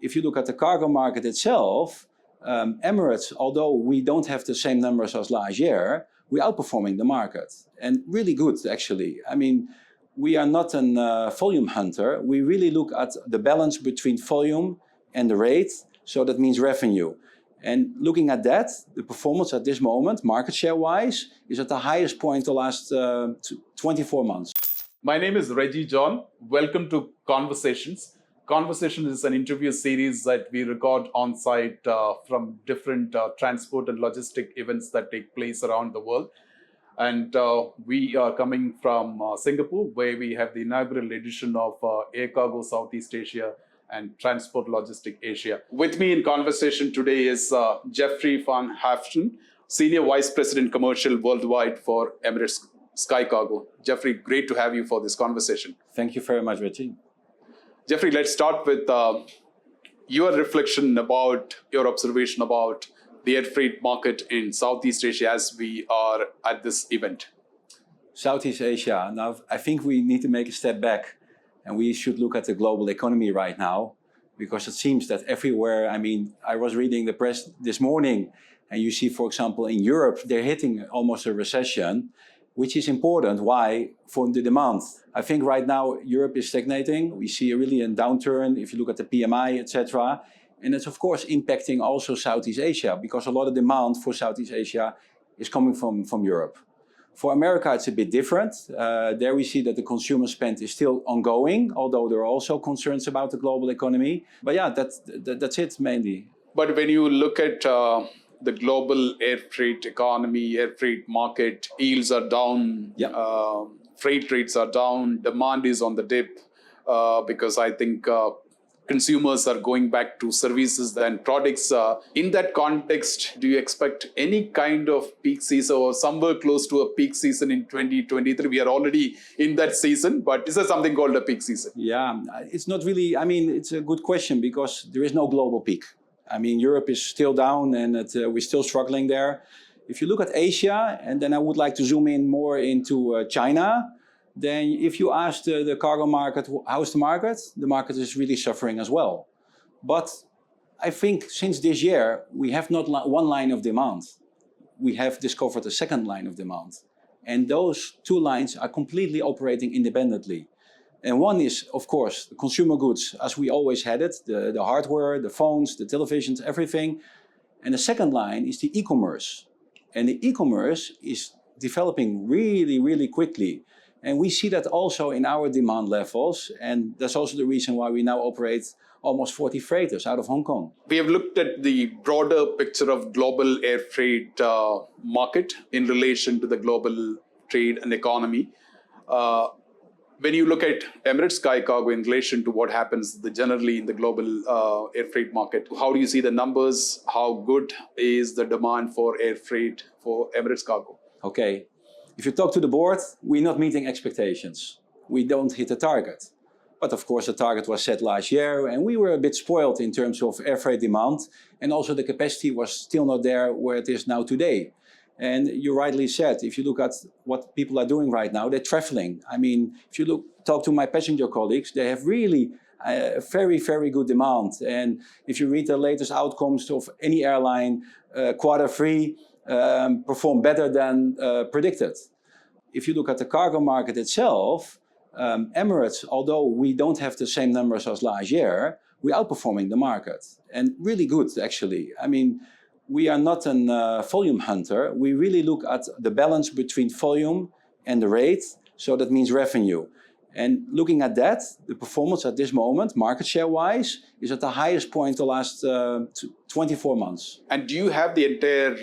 if you look at the cargo market itself, Emirates, although we don't have the same numbers as last year, we're outperforming the market. And really good, actually. I mean, we are not a volume hunter. We really look at the balance between volume and the rate. So that means revenue. And looking at that, the performance at this moment, market share-wise, is at the highest point the last 24 months. My name is Reji John. Welcome to Conversations. Conversations is an interview series that we record on site from different transport and logistic events that take place around the world. And we are coming from Singapore, where we have the inaugural edition of Air Cargo Southeast Asia and Transport Logistic Asia. With me in conversation today is Jeffrey Van Haeften, Senior Vice President Commercial Worldwide for Emirates SkyCargo. Jeffrey, great to have you for this conversation. Thank you very much, Reji. Jeffrey, let's start with your reflection about your observation about the air freight market in Southeast Asia as we are at this event. Southeast Asia. Now, I think we need to make a step back and we should look at the global economy right now, because it seems that everywhere, I mean, I was reading the press this morning and you see, for example, in Europe, they're hitting almost a recession, which is important. Why? For the demand. I think right now Europe is stagnating. We see really a downturn if you look at the PMI, etc. And it's of course impacting also Southeast Asia, because a lot of demand for Southeast Asia is coming from Europe. For America, it's a bit different. There we see that the consumer spend is still ongoing, although there are also concerns about the global economy. But yeah, that's it mainly. But when you look at the global air freight economy, air freight market, yields are down, freight rates are down, demand is on the dip, because I think consumers are going back to services and products. In that context, do you expect any kind of peak season or somewhere close to a peak season in 2023? We are already in that season, but is there something called a peak season? Yeah, it's not really, I mean, it's a good question because there is no global peak. I mean, Europe is still down and we're still struggling there. If you look at Asia, and then I would like to zoom in more into China, then if you ask the cargo market, how's the market is really suffering as well. But I think since this year, we have not one line of demand. We have discovered a second line of demand. And those two lines are completely operating independently. And one is, of course, the consumer goods, as we always had it, the hardware, the phones, the televisions, everything. And the second line is the e-commerce. And the e-commerce is developing really, really quickly. And we see that also in our demand levels. And that's also the reason why we now operate almost 40 freighters out of Hong Kong. We have looked at the broader picture of global air freight market in relation to the global trade and economy. When you look at Emirates SkyCargo in relation to what happens generally in the global air freight market, how do you see the numbers? How good is the demand for air freight for Emirates Cargo? Okay. If you talk to the board, we're not meeting expectations. We don't hit the target. But of course, the target was set last year and we were a bit spoiled in terms of air freight demand. And also the capacity was still not there where it is now today. And you rightly said, if you look at what people are doing right now, they're traveling. I mean, if you talk to my passenger colleagues, they have really very, very good demand. And if you read the latest outcomes of any airline, Q3 perform better than predicted. If you look at the cargo market itself, Emirates, although we don't have the same numbers as last year, we're outperforming the market. And really good, actually. I mean, we are not a volume hunter. We really look at the balance between volume and the rate. So that means revenue. And looking at that, the performance at this moment, market share-wise, is at the highest point the last 24 months. And do you have the entire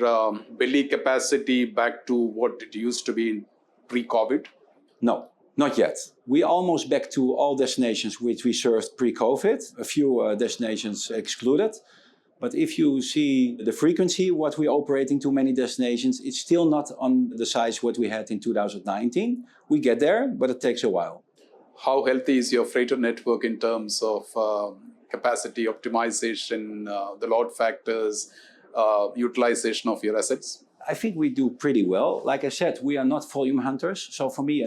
belly capacity back to what it used to be in pre-COVID? No, not yet. We're almost back to all destinations which we served pre-COVID, a few destinations excluded. But if you see the frequency, what we're operating to many destinations, it's still not on the size what we had in 2019. We get there, but it takes a while. How healthy is your freighter network in terms of capacity optimization, the load factors, utilization of your assets? I think we do pretty well. Like I said, we are not volume hunters. So for me,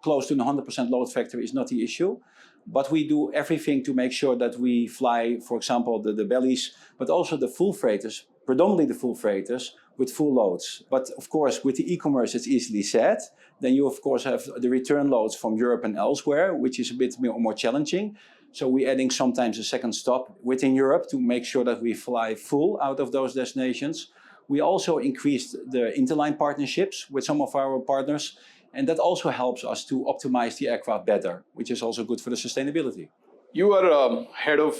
close to 100% load factor is not the issue. But we do everything to make sure that we fly, for example, the bellies, but also the full freighters, predominantly the full freighters, with full loads. But of course, with the e-commerce, it's easily said. Then you, of course, have the return loads from Europe and elsewhere, which is a bit more challenging. So we're adding sometimes a second stop within Europe to make sure that we fly full out of those destinations. We also increased the interline partnerships with some of our partners. And that also helps us to optimize the aircraft better, which is also good for the sustainability. You are head of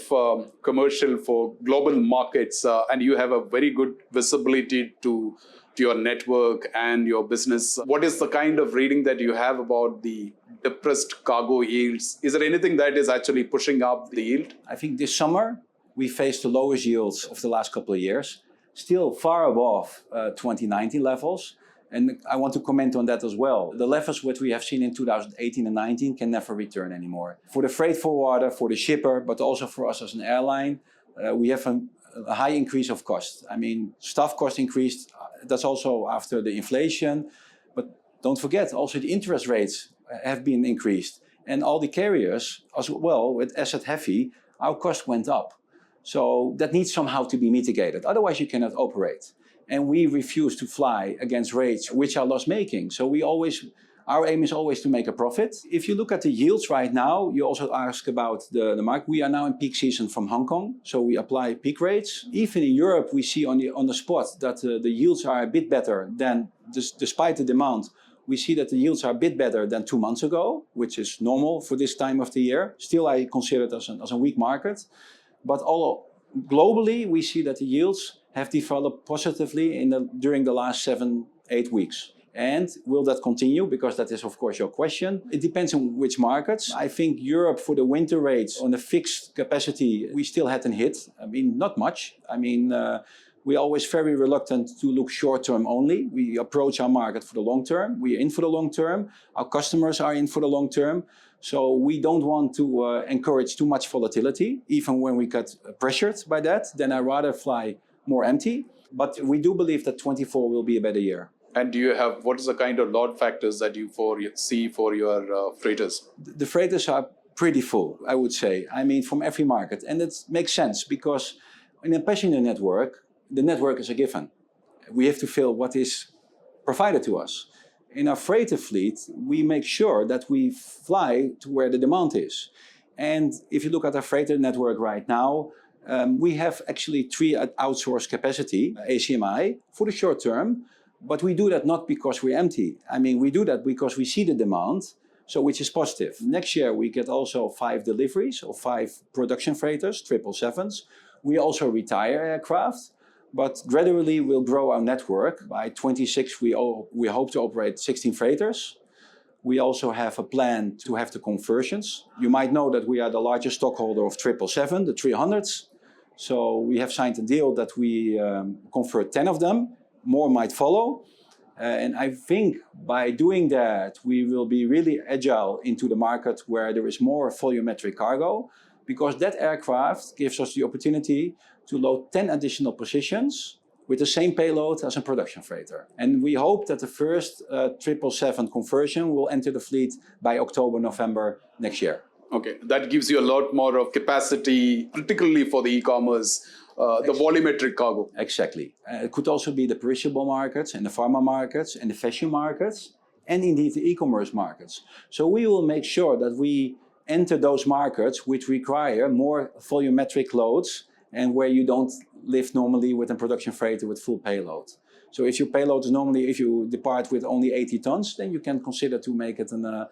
commercial for global markets, and you have a very good visibility to your network and your business. What is the kind of reading that you have about the depressed cargo yields? Is there anything that is actually pushing up the yield? I think this summer we faced the lowest yields of the last couple of years, still far above 2019 levels. And I want to comment on that as well. The levels which we have seen in 2018 and 19 can never return anymore. For the freight forwarder, for the shipper, but also for us as an airline, we have a high increase of cost. I mean, staff cost increased. That's also after the inflation. But don't forget, also the interest rates have been increased. And all the carriers as well, with asset heavy, our cost went up. So that needs somehow to be mitigated. Otherwise, you cannot operate. And we refuse to fly against rates which are loss-making. So our aim is always to make a profit. If you look at the yields right now, you also ask about the market. We are now in peak season from Hong Kong, so we apply peak rates. Even in Europe, we see on the spot that the yields are a bit better than, despite the demand, we see that the yields are a bit better than 2 months ago, which is normal for this time of the year. Still, I consider it as a weak market. But globally, we see that the yields have developed positively during the last 7-8 weeks. And will that continue? Because that is, of course, your question. It depends on which markets. I think Europe, for the winter rates on the fixed capacity, we still had a hit. I mean, not much. I mean, we're always very reluctant to look short term only. We approach our market for the long term. We are in for the long term. Our customers are in for the long term. So we don't want to encourage too much volatility, even when we get pressured by that. Then I rather fly more empty. But we do believe that 24 will be a better year. And what is the kind of load factors that you see for your freighters? The freighters are pretty full, I would say. I mean, from every market. And it makes sense because in a passenger network, the network is a given. We have to fill what is provided to us. In our freighter fleet, we make sure that we fly to where the demand is. And if you look at our freighter network right now, we have actually 3 outsourced capacity, ACMI, for the short term. But we do that not because we're empty. I mean, we do that because we see the demand, so which is positive. Next year, we get also 5 deliveries of 5 production freighters, 777s. We also retire aircraft, but gradually we'll grow our network. By 26, we hope to operate 16 freighters. We also have a plan to have the conversions. You might know that we are the largest stockholder of 777, the 300s. So we have signed a deal that we convert 10 of them. More might follow. And I think by doing that, we will be really agile into the market where there is more volumetric cargo, because that aircraft gives us the opportunity to load 10 additional positions with the same payload as a production freighter. And we hope that the first 777 conversion will enter the fleet by October, November next year. Okay, that gives you a lot more of capacity, particularly for the e-commerce, the volumetric cargo. Exactly. It could also be the perishable markets and the pharma markets and the fashion markets and indeed the e-commerce markets. So we will make sure that we enter those markets which require more volumetric loads and where you don't live normally with a production freighter with full payload. So if your payload is normally, if you depart with only 80 tons, then you can consider to make it a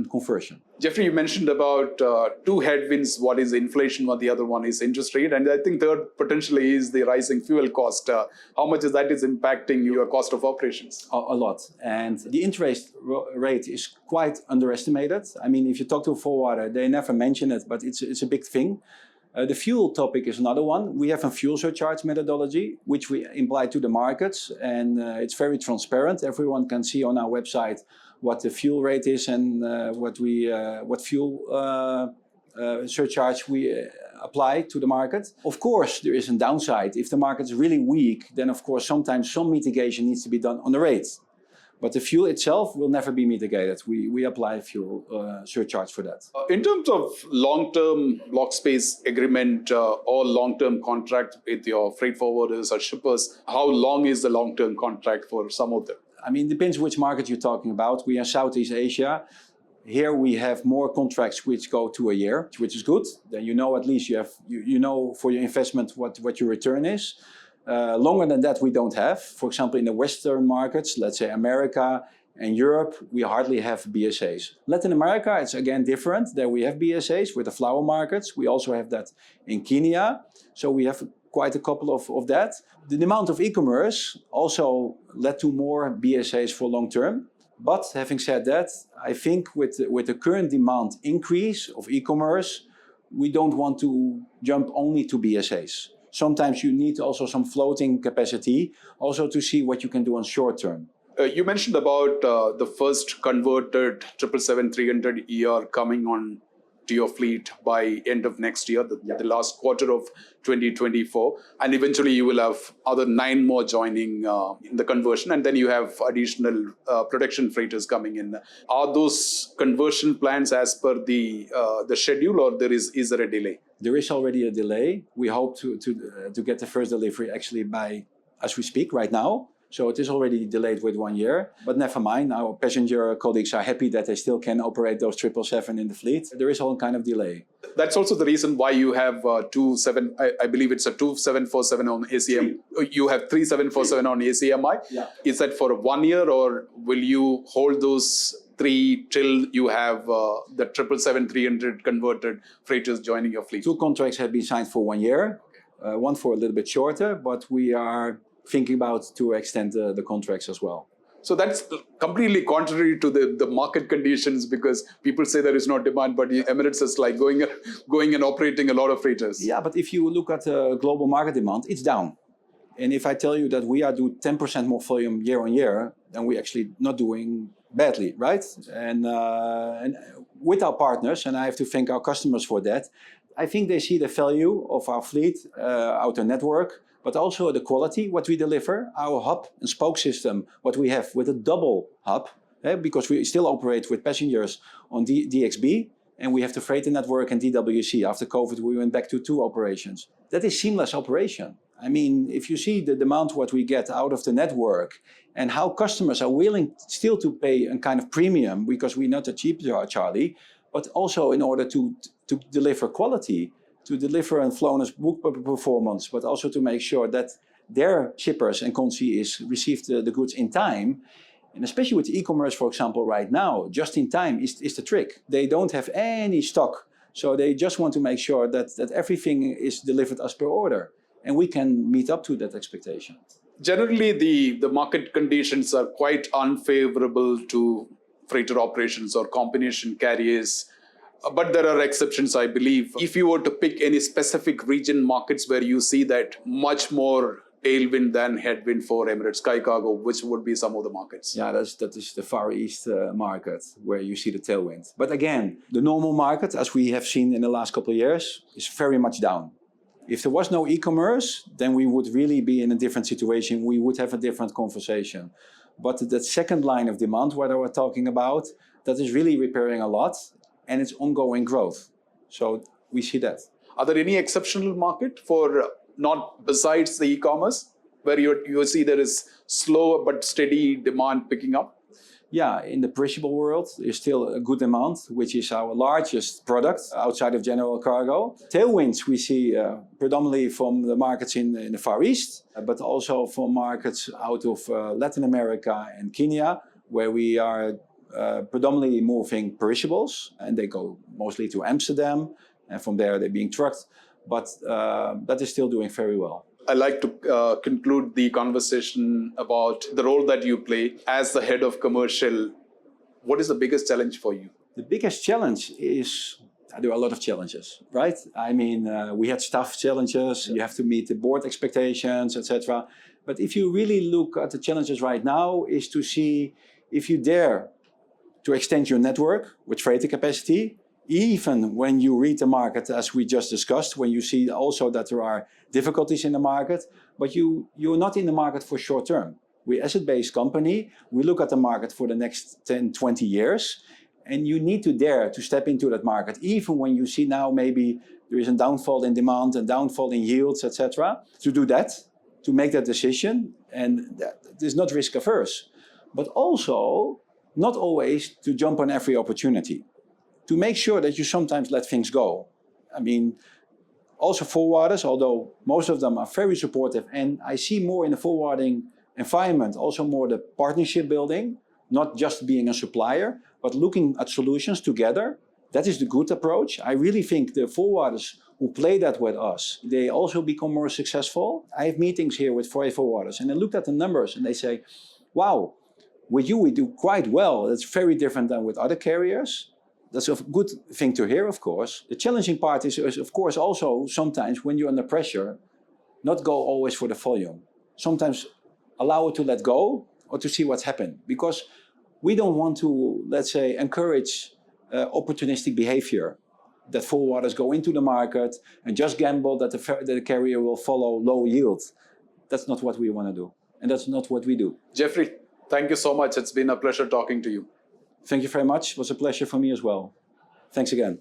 conversion. Jeffrey, you mentioned about 2 headwinds. One is inflation, while the other one is interest rate. And I think third potentially is the rising fuel cost. How much is that impacting your cost of operations? A lot. And the interest rate is quite underestimated. I mean, if you talk to a forwarder, they never mention it, but it's a big thing. The fuel topic is another one. We have a fuel surcharge methodology, which we imply to the markets, and it's very transparent. Everyone can see on our website what the fuel rate is and what fuel surcharge we apply to the market. Of course, there is a downside. If the market is really weak, then of course sometimes some mitigation needs to be done on the rates. But the fuel itself will never be mitigated. We apply fuel surcharge for that. In terms of long-term block space agreement or long-term contract with your freight forwarders or shippers, how long is the long-term contract for some of them? I mean, it depends which market you're talking about. We are Southeast Asia. Here we have more contracts which go to a year, which is good. Then you know at least you know for your investment what your return is. Longer than that we don't have. For example, in the Western markets, let's say America and Europe, we hardly have BSAs. Latin America, it's again different. There we have BSAs with the flower markets. We also have that in Kenya. So we have quite a couple of that. The demand of e-commerce also led to more BSAs for long term. But having said that, I think with the current demand increase of e-commerce, we don't want to jump only to BSAs. Sometimes you need also some floating capacity, also to see what you can do on short term. You mentioned about the first converted 777-300ER coming on to your fleet by end of next year, the last quarter of 2024. And eventually you will have other 9 more joining in the conversion. And then you have additional production freighters coming in. Are those conversion plans as per the schedule, or is there a delay? There is already a delay. We hope to get the first delivery actually by, as we speak right now. So it is already delayed with 1 year, but never mind. Our passenger colleagues are happy that they still can operate those 777 in the fleet. There is all kind of delay. That's also the reason why you have I believe it's a 2747 on ACM. You have 3747 on ACMI. Yeah. Is that for 1 year, or will you hold those 3 till you have the 777-300 converted freighters joining your fleet? 2 contracts have been signed for 1 year, one for a little bit shorter, but we are thinking about to extend the contracts as well. So that's completely contrary to the market conditions, because people say there is no demand, but Emirates is like going and operating a lot of freighters. Yeah, but if you look at global market demand, it's down. And if I tell you that we are doing 10% more volume year on year, then we're actually not doing badly, right? And with our partners, and I have to thank our customers for that, I think they see the value of our fleet, our network, but also the quality, what we deliver, our hub and spoke system, what we have with a double hub, because we still operate with passengers on DXB, and we have the freighter network and DWC. After COVID, we went back to 2 operations. That is seamless operation. I mean, if you see the demand what we get out of the network and how customers are willing still to pay a kind of premium, because we're not a cheap Charlie, but also in order to deliver quality, to deliver and flawless book performance, but also to make sure that their shippers and concierges receive the goods in time. And especially with e-commerce, for example, right now, just in time is the trick. They don't have any stock, so they just want to make sure that everything is delivered as per order. And we can meet up to that expectation. Generally, the market conditions are quite unfavorable to freighter operations or combination carriers. But there are exceptions, I believe. If you were to pick any specific region markets where you see that much more tailwind than headwind for Emirates SkyCargo, which would be some of the markets? Yeah, that is the Far East market where you see the tailwind. But again, the normal market, as we have seen in the last couple of years, is very much down. If there was no e-commerce, then we would really be in a different situation. We would have a different conversation. But that second line of demand, what I was talking about, that is really repairing a lot. And it's ongoing growth. So we see that. Are there any exceptional market for not besides the e-commerce, where you see there is slow but steady demand picking up? Yeah, in the perishable world, there's still a good demand, which is our largest product outside of general cargo. Tailwinds we see predominantly from the markets in the Far East, but also from markets out of Latin America and Kenya, where we are predominantly moving perishables, and they go mostly to Amsterdam, and from there they're being trucked, but that is still doing very well. I'd like to conclude the conversation about the role that you play as the head of commercial. What is the biggest challenge for you? The biggest challenge is, there are a lot of challenges, right? I mean, we had staff challenges, you have to meet the board expectations, etc. But if you really look at the challenges right now, is to see if you dare to extend your network with freighter capacity, even when you read the market, as we just discussed, when you see also that there are difficulties in the market, but you're not in the market for short term. We're asset-based company. We look at the market for the next 10, 20 years. And you need to dare to step into that market, even when you see now maybe there is a downfall in demand and downfall in yields, etc. To do that, to make that decision, and that is not risk averse. But also, not always to jump on every opportunity. To make sure that you sometimes let things go. I mean, also forwarders, although most of them are very supportive, and I see more in the forwarding environment, also more the partnership building, not just being a supplier, but looking at solutions together. That is the good approach. I really think the forwarders who play that with us, they also become more successful. I have meetings here with freight forwarders, and I looked at the numbers and they say, wow, with you we do quite well. That's very different than with other carriers. That's a good thing to hear, of course. The challenging part is of course, also sometimes when you're under pressure, not go always for the volume. Sometimes allow it to let go or to see what's happened. Because we don't want to, let's say, encourage opportunistic behavior. That forwarders go into the market and just gamble that the carrier will follow low yield. That's not what we want to do. And that's not what we do. Jeffrey, thank you so much. It's been a pleasure talking to you. Thank you very much. It was a pleasure for me as well. Thanks again.